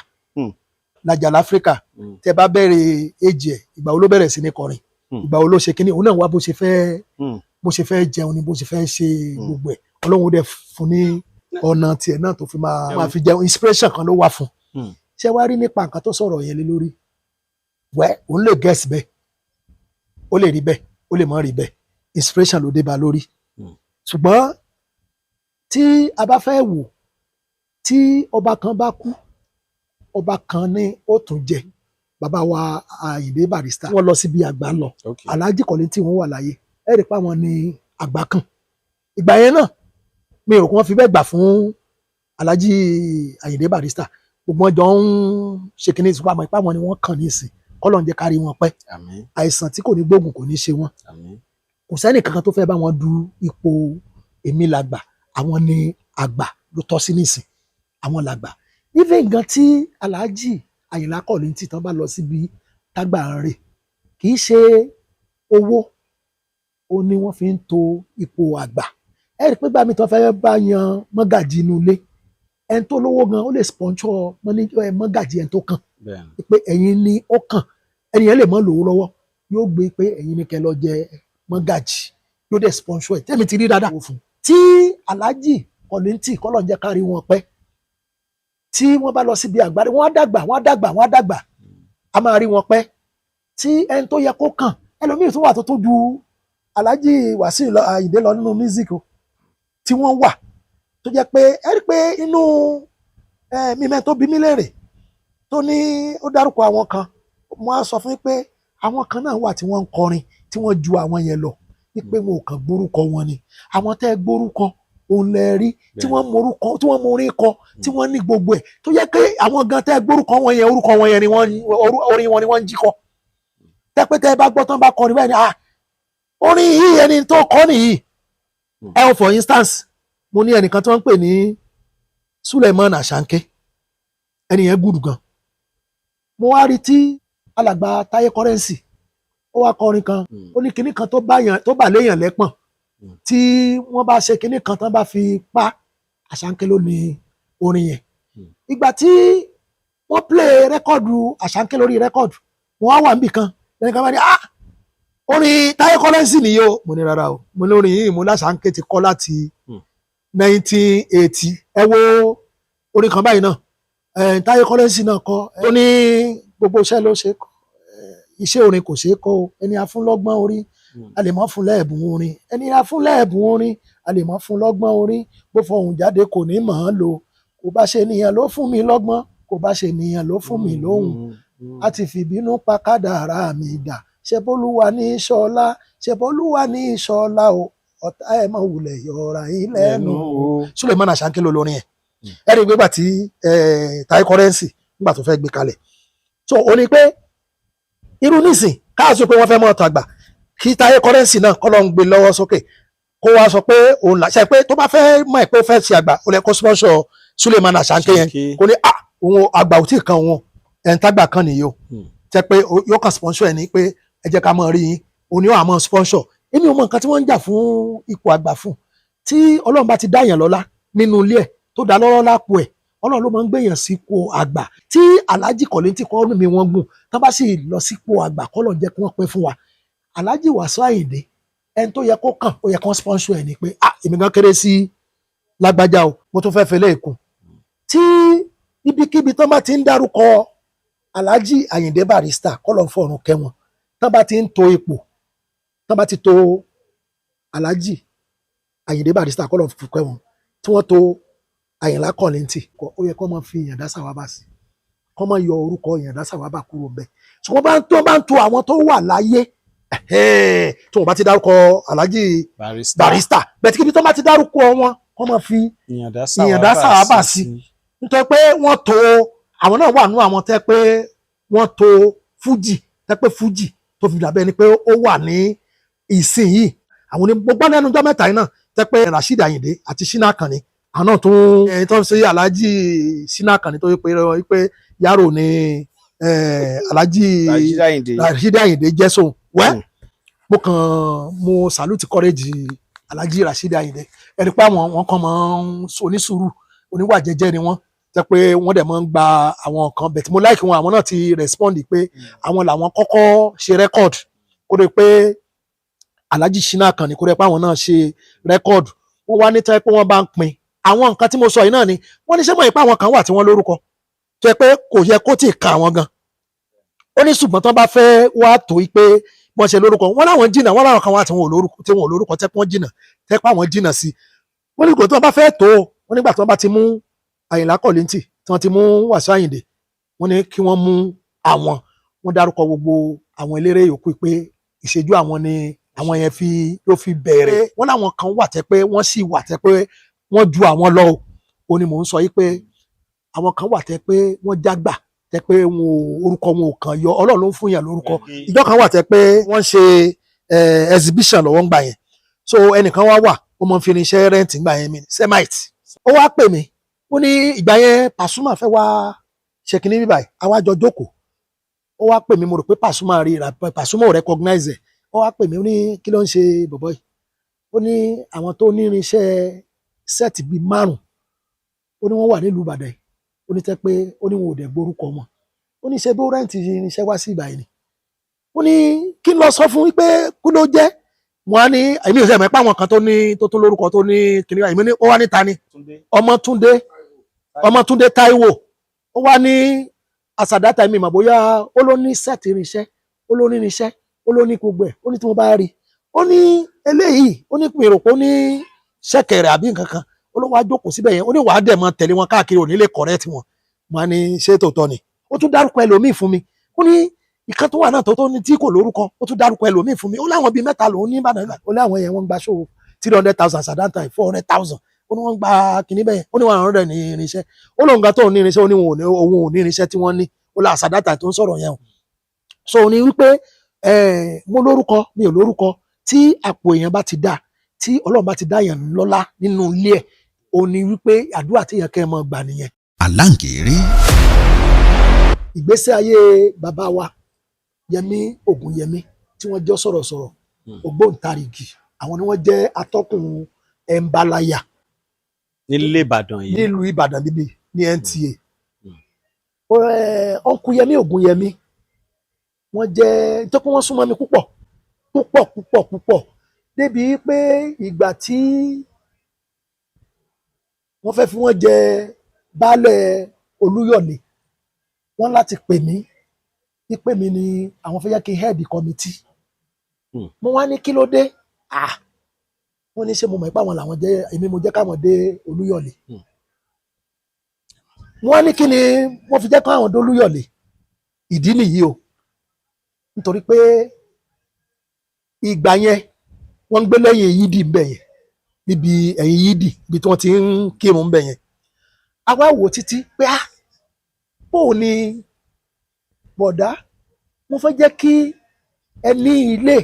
lajà láfíríkà tẹ bá bẹ̀rẹ̀ èjì ẹ̀ ìgbà wo ló bẹ̀rẹ̀ sí ní kọrin ìgbà wo ló ṣe kínní òun náà wá bó ṣe fẹ́ jẹun ni bó ṣe fẹ́ ṣe gbogbo ẹ̀ Ọlọ́run dẹ̀ fún ní ọ̀nà tiẹ̀ náà tó fi máa fi jẹun inspiration kan ló wà fún ṣé wá rí nípa nǹkan tó sọ̀rọ̀ yẹn lé lórí òun lè guess bẹ́ẹ̀ ó lè rí bẹ́ẹ̀ ó lè má rí bẹ́ẹ̀ inspiration ló dé bá lórí ṣùgbọ́n tí a bá fẹ́ wò tí ọba kan bá kú ọba kan ní ó tún jẹ bàbá wa Àyìndé Barrister wọ́n lọ síbi àgbà lọ Alhaji Kollington wọ́n wà láyé ẹ rí pa wọn ní àgbà kan ìgbà yẹn náà mi ò kí wọ́n fi bẹ́ẹ̀ gbà fún Alhaji Àyìndé Barrister gbogbo wọn jọ ń ṣe kínní ìsúpá àmọ́ ipá wọn ni wọ́n kàn ní ìsìn kọ́lọ̀ ń jẹ́ kárí wọn pẹ́ àìsàn tí kò ní gbógun kò ní ṣe wọn kò sẹ́ni kankan tó fẹ́ bá wọn du ipò èmi làgbà àwọn ni àgbà ló tọ́ sí nísìn àwọn làgbà even gan tí Alhaji Àyìnlá Kollington tán bá lọ síbi tágbà ń rè kì í ṣe owó ó ní wọ́n fi ń to ipò àgbà ẹ rí i pé gbàmí tán fẹ́ bá yan mọ́gàjì inú ilé ẹni tó lówó gan ó lè sponsor mọ́gàjì ẹni tó kàn pé ẹ̀yin ni ó kàn ẹni yẹn lè mọ́ lówó lọ́wọ́ yóò gbé pé ẹ̀yin ni kẹ́ lọ jẹ mọ́gàjì yóò dẹ̀ sponsor ẹ̀ tẹ́mi ti rí dáadáa fún tí Alhaji Kollington kọ́lọ̀ ń jẹ́ kárí wọn pẹ́ tí wọ́n bá lọ síbi àgbáre wọ́n á dàgbà a máa rí wọn pẹ́ tí ẹni tó yẹ kó kàn ẹlòmíì tó wà tó ju Alhaji Wasiu Ayinde lọ nínú music o tí wọ́n wà tó jẹ́ pé ẹ rí pé inú mímẹ́ tó bí mí léèrè tó ní ó dárúkọ àwọn kan mo á sọ fún yín pé àwọn kan náà wà tí wọ́n ń kọrin tí wọ́n ju àwọn yẹn lọ wípé wọn ò kàn gbórúkọ wọn ni àwọn tẹ́ gbórúkọ òun lẹ rí tí wọ́n morúkọ tí wọ́n morin kọ tí wọ́n ní gbogbo ẹ̀ tó yẹ pé àwọn gan tẹ́ gbórúkọ wọn yẹn orúkọ wọn yẹn ni orin wọn ni wọ́n ń jí kọ tẹ́pẹ́ tẹ́ bá gbọ́ tán bá kọrin bẹ́ẹ̀ ni orin yìí ẹni tó kọ nìyí for instance mo ní ẹnìkan tí wọ́n ń pè ní Suleiman Ashanke ẹni yẹn gùdù gan mo wá rí tí alàgbà Táyé Currency ó wá kọrin kan ó ní kinní kan tó bà léèyàn lẹ́pọ̀n tí wọ́n bá ṣe kinní kan tán bá fi pa Ashanke ló ní orin yẹn ìgbà tí wọ́n play rẹ́kọ̀dù Ashanke lórí rẹ́kọ̀dù wọ́n wá wà níbì kan lẹ́yìn kan bá ní orin Táyé Currency nìyí o mo ní rárá o mo ní orin yìí mo l'Ashanke ti kọ láti 1980 ẹ wo orin kan báyìí náà Táyé Currency náà kọ ó ní gbogbo iṣẹ́ ló ṣe kọ iṣẹ́ orin kò ṣeé kọ o ẹni afúnlọ́gbọ́n orin a lè mọ́ fún lẹ́ẹ̀bùn orin ẹni afúnlẹ́ẹ̀bùn orin a lè mọ́ fún lọ́gbọ́n orin bó fọhùn jáde kò ní mọ̀ ọ́n lò kò bá ṣe nìyẹn ló fún mi lọ́gbọ́n kò bá ṣe nìyẹn ló fún mi lóhùn a ti fìbínú pa kádàrá mi dà ṣebólúwa ní ṣọlá ṣebólúwa ní ṣọlá o ọ̀tá ẹ̀ máa wulẹ̀ yọra yín lẹ́nu o. Suleiman Ashanke ló lórin ẹ̀ ẹ̀rí gbégbà tí Táyé Currency nígbà tó fẹ́ gbé kalẹ̀ so ó ní pé irú nísìn káàsì pé wọ́n fẹ́ mọ́ ọ̀tọ̀ àgbà kí Táyé Currency náà kọ́ ló ń gbé lọ́wọ́ sókè kó wá sọ pé òun làṣẹ pé tó bá fẹ́ mọ̀ ẹ́ pé ó fẹ́ ṣe àgbà ó lè kó sponsor Suleiman Ashanke yẹn kó ní òun àgbà ò tí ì kan òun ẹ̀ńtàgbà kan nìyí o tẹ́ pé yóò kàn sponsor ẹ̀ ní pé ẹ jẹ́ ká mọ̀ rí yín òun ni ó àmọ́ sponsor èmi ò mọ nǹkan tí wọ́n ń jà fún ipò àgbà fún tí Ọlọ́run bá ti dá yàn lọ́lá nínú ilé ẹ̀ tó dá lọ́rọ́ lápò ẹ̀ Ọlọ́run ló máa ń gbèyàn sípò àgbà tí Alhaji Kollington kọ́ mi wọ́n gùn tán bá sì lọ sípò àgbà kọ́lọ̀ jẹ́ kí wọ́n pẹ́ fún wa Alhaji Wasiu Ayinde ẹni tó yẹ kó kàn ó yẹ kó sponsor ẹ̀ ni pé èmi gan kéré sí lágbájá o mo tún fẹ́ fẹ́ lẹ́ẹ̀kún tí ibikíbi tán bá ti ń dárúkọ Alhaji Àyìndé Barrister kọ́lọ̀ fọ̀run kẹwọn tán bá ti ń to ipò tán bá ti to Alhaji Àyìndé Barrister kọ́lọ̀ fọ̀run kẹwọn tí wọ́n to Àyìnlá Kọ́lìntì ó yẹ kó máa fi Ìyàndá Sàwábà sí kó máa yọ orúkọ Ìyàndá Sàwábà kúrò bẹ́ẹ̀ ṣùgbọ́n bá ń to àwọn tó wà láyé tí wọ́n bá ti dárúkọ Alhaji Barrister bẹ́ẹ̀ tí kíbi tó bá ti dárúkọ wọn kó máa fi Ìyàndá Sàwábà sí nítorí pé wọ́n to àwọn náà wà nú àwọn tẹ́ pé wọ́n to Fuji tẹ́ pé Fuji tó fi dàbẹ́ ni pé ó wà ní ìsìn yìí àwọn onígbogbo lẹ́nu ọjọ́ mẹ́ta yìí náà tẹ́ pé Rasheed Ayinde àti Shina Akanni àwọn náà tún tó ń ṣe Alhaji Shina Akanni tó yẹ pé Yaro ni Alhaji Rasheed Ayinde jẹ́ sóun wẹ́ mo salute courage Alhaji Rasheed Ayinde ẹni pé àwọn kan máa ń onísùúrù oníwà jẹ́jẹ́ ni wọ́n tẹ́ pé wọ́n dẹ̀ máa ń gba àwọn kan bẹ̀ tí mo like wọn àwọn náà ti respond pé àwọn làwọn kọ́kọ́ ṣe record kó dé pé Alhaji Shina Akanni kó dé pé àwọn náà ṣe record wọ́n wá ní tẹ́ pé wọ́n bá ń pín àwọn nǹkan tí mo sọ yìí náà ni wọ́n ní ṣé mọ̀ ìpá àwọn kan wà tí wọ́n lórúkọ tẹ́ pé kò yẹ kó tì ka àwọn gan ó ní ṣùgbọ́n tán bá fẹ́ wá tó yí pé wọ́n ṣe lórúkọ wọ́n láwọn jìnnà wọ́n láwọn kan wà tí wọ́n ò lórúkọ tẹ́ pé wọ́n jìnnà tẹ́ pé àwọn jìnnà sí wọ́n ní kò tí wọ́n bá fẹ́ tó wọ́n nígbà tí wọ́n bá ti mú Àyìnlá Kọ́lìntì tí wọ́n ti mú Wasiu Ayinde wọ́n ní kí wọ́n mú àwọn wọ́n dárúkọ gbogbo àwọn eléré yòókù pé ìṣẹ́jú àwọn ni àwọn yẹn ló fi bẹ̀rẹ̀ wọ́n láwọn kan wà tẹ́ pé wọ́n sì wà tẹ́ pé wọ́n ju àwọn lọ o ni mò ń sọ yìí pé àwọn kan wà tẹ́ pé wọ́n jágbà tẹ́ pé orúkọ wọn ò kàn yọ Ọlọ́run ló ń fún yàn lórúkọ ìjọ kan wà tẹ́ pé wọ́n ṣe exhibition lọ́wọ́ ń gbà yẹn so ẹnìkan wá wà ó mọ fi irinṣẹ́ rẹ́ǹtì gbà yẹn mi Semite ó wá pè mí ó ní ìgbà yẹn Pasuma fẹ́ wá ṣe kinní bíbáyìí àwa jọ jókòó ó wá pè mí mo rò pé Pasuma rí ra Pasuma ò recognize ẹ̀ ó wá pè mí ó ní kí ló ń ṣe bọ̀bọ̀ yìí ó ní àwọn tó ní irinṣẹ́ sẹ́ẹ̀tì bíi 5 ó ní wọ́n wà nílùú Ìbàdàn yìí ó ní tẹ́ pé ó ní wọn ò dẹ̀ gbórúkọ wọn ó ní ṣe bí ó rẹ́ǹtì irinṣẹ́ wá sí ìbàyìí ni ó ní kí n lọ sọ fún wípé kú ló jẹ́ wọn á ní èmi ò sẹ́ mọ̀ pé àwọn kan tó tó lórúkọ tó ní kìnìún àìmọ́ ní ó wá níta ni Ọmọtúndé Táíwò ó wá ní àsàdátà mi mà bóyá ó ló ní sẹ́ẹ̀tì irinṣẹ́ ó ló ní irinṣẹ́ ó ló ní gbogbo ẹ̀ ó ní tí mo bá rí ó ní eléyìí ó ní pèrò pé ó ní ṣẹ̀kẹ̀rẹ̀ àbí nǹkan kan ó ló wá jókòó síbẹ̀ yẹn ó ní wàá dẹ̀ mọ́ tẹ̀lé wọn káàkiri òní lè correct wọn mo ní ṣé tòótọ́ ni ó tún dárúkọ ẹlòmíì fún mi ó ní ìkan tó wà náà tó ní tí kò lórúkọ ó tún dárúkọ ẹlòmíì fún mi ó láwọn bíi 3 lòún ní Ìbàdàn ó láwọn yẹn wọ́n ń gba ṣòwò 300,000 sàdántà 400,000 ó ní wọ́n gba kìnní bẹ́ẹ̀ ó ní 100 ní irinṣẹ́ ó lóun ga tó ní irinṣẹ́ ó ní òun ò ní irinṣẹ́ tí wọ́n ní ó la sàdántà tó ń sọ̀rọ̀ yẹn o so ní wípé mo lórúkọ mi ò lórúkọ tí àpò èèyàn bá ti dá tí Ọlọ́run bá ti dá yẹn lọ́lá nínú ilé ẹ̀ ó ní wípé àdúrà tí yẹn kẹ́ ẹ mọ́ gbà nìyẹn. Àlàǹkèrè. ìgbésí ayé bàbá wa Yẹmí Ògúnyẹmí tí wọ́n jẹ́ sọ̀rọ̀sọ̀rọ̀ ògbóǹtarìgì àwọn ni wọ́n jẹ́ atọ́kùn ẹ̀ńbáláyà nílé Ìbàdàn yìí nílùú Ìbàdàn níbi ní NTA ọkùn Yẹmí Ògúnyẹmí wọ́n jẹ́ tó kí wọ́n súnmọ́ mi púpọ̀ débi pé ìgbà tí wọ́n fẹ́ fi wọ́n jẹ baálẹ̀ Olúyọ̀lé wọ́n láti pè mí ni àwọn fẹ́ yẹ kí head committee mo wá ní kí ló dé wọ́n ní ṣé mo mọ̀ pé àwọn làwọn jẹ́ èmi mo jẹ́ káwọn dé Olúyọ̀lé wọ́n ní kí ni wọ́n fi jẹ́ káwọn dé Olúyọ̀lé ìdí nìyí o nítorí pé ìgbà yẹn wọ́n ń gbé lẹ́yìn yídì ń bẹ̀ yẹn níbi ẹ̀yìn yídì ibi tí wọ́n ti ń kírun ń bẹ̀ yẹn a wá wò títí pé bó o ní bọ̀dá mo fẹ́ jẹ́ kí ẹ ní ilé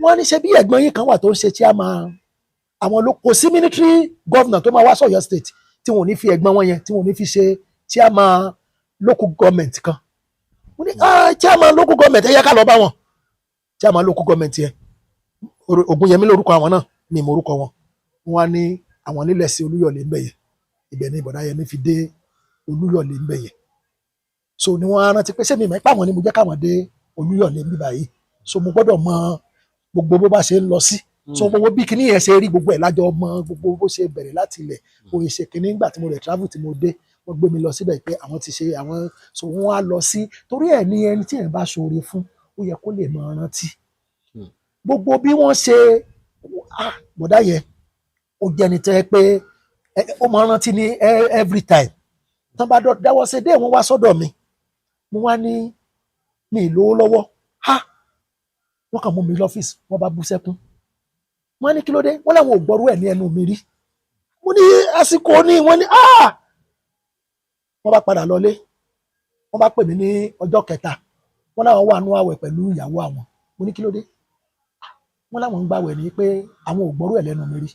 wọ́n ní ṣe bí ẹ̀gbọ́n yín kan wà tó ń ṣe chairman àwọn kò sí military governor tó máa wá sọ̀yọ́ state tí wọ́n ò ní fi ẹ̀gbọ́n wọn yẹn tí wọ́n ò ní fi ṣe chairman local government kan mo ní chairman local government ẹ yẹ ká lọ bá wọn chairman local government yẹn Ògúnyẹmí lórúkọ àwọn náà ní ìmọ̀rúkọ wọn wọ́n á ní àwọn nílẹ̀ sí Olúyọ̀lé ń bẹ̀ yẹn ibẹ̀ ni ìbọ̀dá Yẹmí fi dé Olúyọ̀lé ń bẹ̀ yẹn so ni wọ́n á rántí pé sẹ́mi ìmọ̀ ipá wọn ni mo jẹ́ káwọn dé Olúyọ̀lé ń bí báyìí so mo gbọ́dọ̀ mọ gbogbo bó bá ṣe ń lọ sí so gbogbo bí kinní yẹn ṣe rí gbogbo ẹ̀ lájọ mọ gbogbo bó ṣe bẹ̀rẹ̀ láti ilẹ̀ mo ṣe kinní nígbà tí mo rẹ̀ travel tí mo dé wọ́n gbé mi lọ síbẹ̀ pé àwọn ti ṣe àwọn so wọ́n á lọ sí torí ẹ̀ ní ẹni tí ẹ̀ bá ṣoore fún ó yẹ kó lè máa rántí gbogbo bí wọ́n ṣe bọ̀dá yẹn ó jẹ́ni tẹ́ pé ó máa rántí ní every time tán bá dáwọ́ ṣe dé wọ́n wá sọ́dọ̀ mi mo wá ní mi ìlówó lọ́wọ́ wọ́n kàn mú mi lọ́fíìsì wọ́n bá bú sẹ́kún wọ́n ní kí ló dé wọ́n láwọn ò gbọ́rú ẹ̀ ní ẹnu mi rí mo ní àsìkò ní wọ́n ní wọ́n bá padà lọlé wọ́n bá pè mí ní ọjọ́ kẹta wọ́n láwọn wà nú àwẹ̀ pẹ̀lú ìyàwó àwọn mo ní kí ló dé wọ́n láwọn ń gbàwẹ̀ ní pé àwọn ò gbọ́rú ẹ̀ lẹ́nu mi rí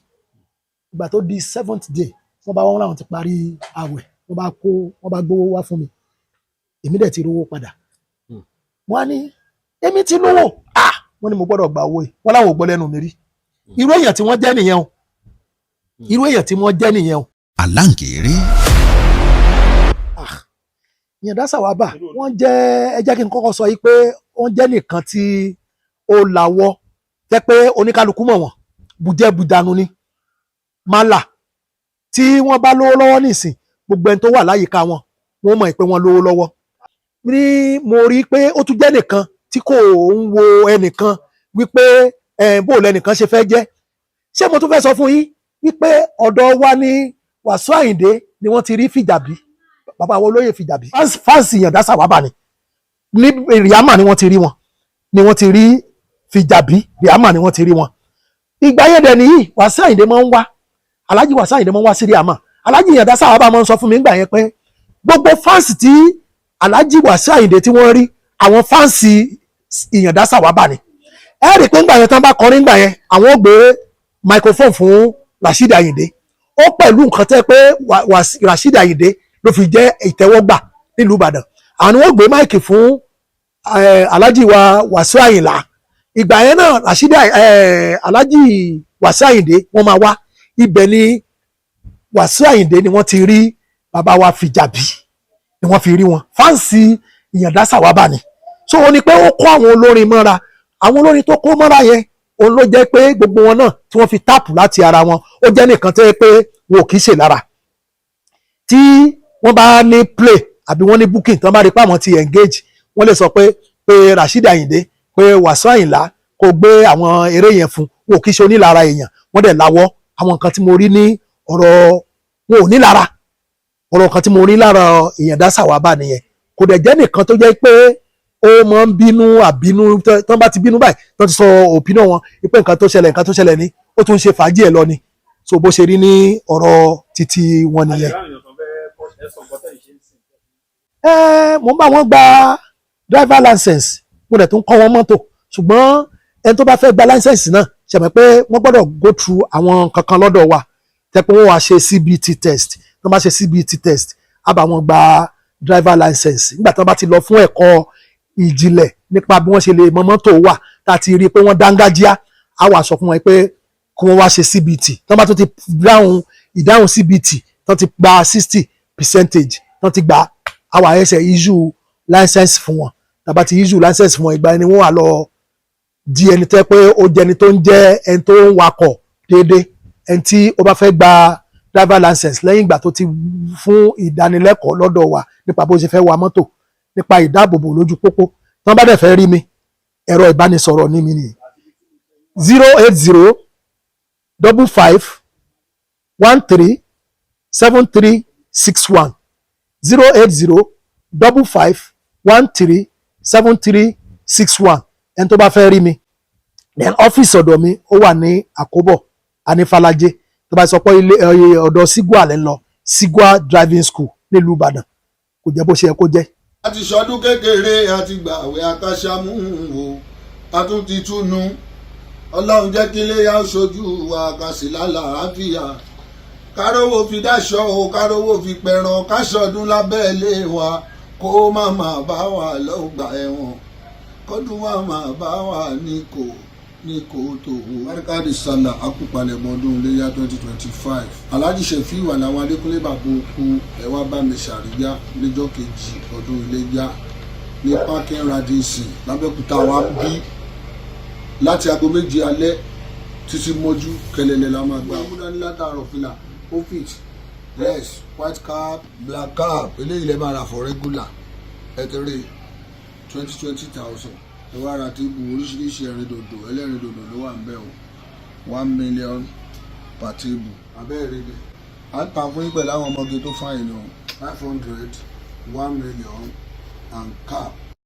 ìgbà tó di 7th day wọ́n bá wọ́n láwọn ti parí àwẹ̀ wọ́n bá gbówó wá fún mi èmi dẹ̀ ti rówó padà wọ́n á ní èmi ti lówó wọ́n ní mo gbọ́dọ̀ gba owó yìí wọ́n láwọn ò gbọ́ lẹ́nu mi rí irú èèyàn tí wọ́n jẹ́ nìyẹn o irú èèyàn tí wọ́n jẹ́ nìyẹn o. Àlàǹkèrè. Ìyàndá Sàwábà wọ́n jẹ́ ẹ jẹ́ kí n kọ́kọ́ sọ yìí pé wọ́n jẹ́ nìkan tí ó lawọ́ jẹ́ pé oníkálukú mọ̀ wọ́n bùjẹ́ bùdànù ni málà tí wọ́n bá lówó lọ́wọ́ nísìn gbogbo ẹni tó wà láyìíká wọn wọ́n mọ̀ pé wọ́n lówó lọ́wọ́ ní mo rí i pé ó tún jẹ́ nìkan tí kò ń wo ẹnìkan wípé bó lẹnìkan ṣe fẹ́ jẹ́ ṣé mo tún fẹ́ sọ fún yín wípé ọ̀dọ̀ wa ní Wàsíù Àyìndé ni wọ́n ti rí Fìjàbí bàbá àwọn olóyè Fìjàbí fáǹsì Ìyàndá Sàwábà ni ní Rìámà ni wọ́n ti rí wọn ni wọ́n ti rí Fìjàbí Rìámà ni wọ́n ti rí wọn ìgbà yẹn dẹ̀ nìyí Wàsíù Àyìndé máa ń wá Aláàjì Wàsíù Àyìndé máa ń wá sí Rìámà Aláàjì Ìyàndá Sàwábà máa ń sọ fún mi nígbà yẹn pé gbogbo fáǹsì tí Aláàjì Wàsíù Àyìndé tí wọ́n rí àwọn fáǹsì Ìyàndá Sàwábà ni ẹ rí i pé ńgbà yẹn tán bá kọrin ńgbà yẹn àwọn ò gbé microphone fún Rasheed Àyìndé ó pẹ̀lú nǹkan tẹ́ pé Rasheed Àyìndé ló fi jẹ́ ìtẹ́wọ́gbà nílùú Ìbàdàn àwọn ni wọ́n gbé máìkì fún Aláàjì wa Wàsíù Àyìnlá ìgbà yẹn náà Aláàjì Wàsíù Àyìndé wọ́n máa wá ibẹ̀ ni Wàsíù Àyìndé ni wọ́n ti rí bàbá wa Fìjàbí ni wọ́n fi rí wọn fáǹsì Ìyàndá Sàwábà ni so ó ní pé ó kó àwọn olórin mọ́ra àwọn olórin tó kó mọ́ra yẹn òun ló jẹ́ pé gbogbo wọn náà tí wọ́n fi táàpù láti ara wọn ó jẹ́ nìkan tẹ́ pé wọn ò kì í ṣe lára tí wọ́n bá ní play àbí wọ́n ní booking tí wọ́n bá rí pé àwọn ti engage wọ́n lè sọ pé Rasheed Àyìndé pé Wàsíù Àyìnlá kò gbé àwọn eré yẹn fún wọn ò kì í ṣe onílára èèyàn wọ́n dẹ̀ láwọ́ àwọn nǹkan tí mo rí ní ọ̀rọ̀ wọn ò nílára ọ̀rọ̀ kan tí mo rí lára Ìyàndá Sàwábà nìyẹn kò dẹ̀ jẹ́ nìkan tó jẹ́ pé ó máa ń bínú àbínú tán bá ti bínú báyìí tán ti sọ opinion wọn pé nǹkan tó ṣẹlẹ̀ ní ó tún ṣe fàájì ẹ̀ lọ ni so bó ṣe rí ní ọ̀rọ̀ títí wọn nìyẹn. mo ń bá wọn gba driver license mo dẹ̀ tún kọ́ wọn mọ́tò ṣùgbọ́n ẹni tó bá fẹ́ gba license náà ṣàmì pé wọ́n gbọ́dọ̀ go through àwọn kankan lọ́dọ̀ wa tẹ́ pé wọ́n wá ṣe CBT test tó bá ṣe CBT test á bá wọn gba driver license nígbà tí wọ́n bá ti lọ fún ẹ̀kọ́ ìjìnlẹ̀ nípa bí wọ́n ṣe lè mọ mọ́tò wà tá a ti rí i pé wọ́n dángájíá á wà sọ fún wọn pé kí wọ́n wá ṣe CBT tán bá tó ti ìdáhùn CBT tán ti gba 60% tán ti gba àwa ẹsẹ̀ issue license fún wọn tàbá ti issue license fún wọn ìgbà ẹni wọ́n wà lọ di ẹni tẹ́ pé ó jẹ́ ẹni tó ń jẹ́ ẹni tó ń wakọ̀ déédéé ẹni tí ó bá fẹ́ gba driver license lẹ́yìn ìgbà tó ti fún ìdánilẹ́kọ̀ọ́ lọ́dọ̀ wa nípa bó ṣe fẹ́ wa mọ́tò nípa ìdáàbòbò lójú pópó tí wọ́n bá dẹ̀ fẹ́ rí mi ẹ̀rọ ìbánisọ̀rọ̀ ní mi nìyí 080 55 13 7361 080 55 13 7361 ẹni tó bá fẹ́ rí mi then ọ́fíìsì ọ̀dọ̀ mi ó wà ní Àkóbọ̀ Anífàlájé tó bá sọ pé ọ̀dọ̀ Sigua lẹ́ ń lọ Sigua driving school nílùú Ìbàdàn kò jẹ́ bó ṣe yẹ kó jẹ́. a ti ṣọdún kékeré a ti gbàwé akáṣámú o a tún ti túnú Ọlọ́run jẹ́ kí iléyá ṣojú wa kàṣì lálàáfíà kárówó fi dáṣọ o kárówó fi pẹran káṣọdún lábẹ́ ilé wa kó má má bá wà lọ́gbà ẹ̀wọ̀n kọ́dún má má bá wà ní kò tó wáríkàdì sálà akúpalẹ̀mọ́dún iléyá 2025 Alhaji Sefiu Alao Adékúnlé bàbá òkú ẹ wá bá mi ṣàríyá lọ́jọ́ kejì ọdún iléyá ní parking radisson lábẹ́òkúta wa bí láti aago 7 alẹ́ títí mọ́jú kẹlẹ́lẹ́ la máa gbà. amúdání látàárọ̀ fìlà ofit yes white cap black cap eléyìí lè máa rà for regular ẹ ti rí 20,000 ẹ wá ra tíìbù oríṣiríṣi ẹ̀rìn dòdò ẹlẹ́rìn dòdò ló wà ń bẹ̀ o 1 million per tíìbù abẹ́rẹ́ rẹ̀ á ta fún yín pẹ̀lú àwọn ọmọge tó fáyìn lọ 500 1 million and cap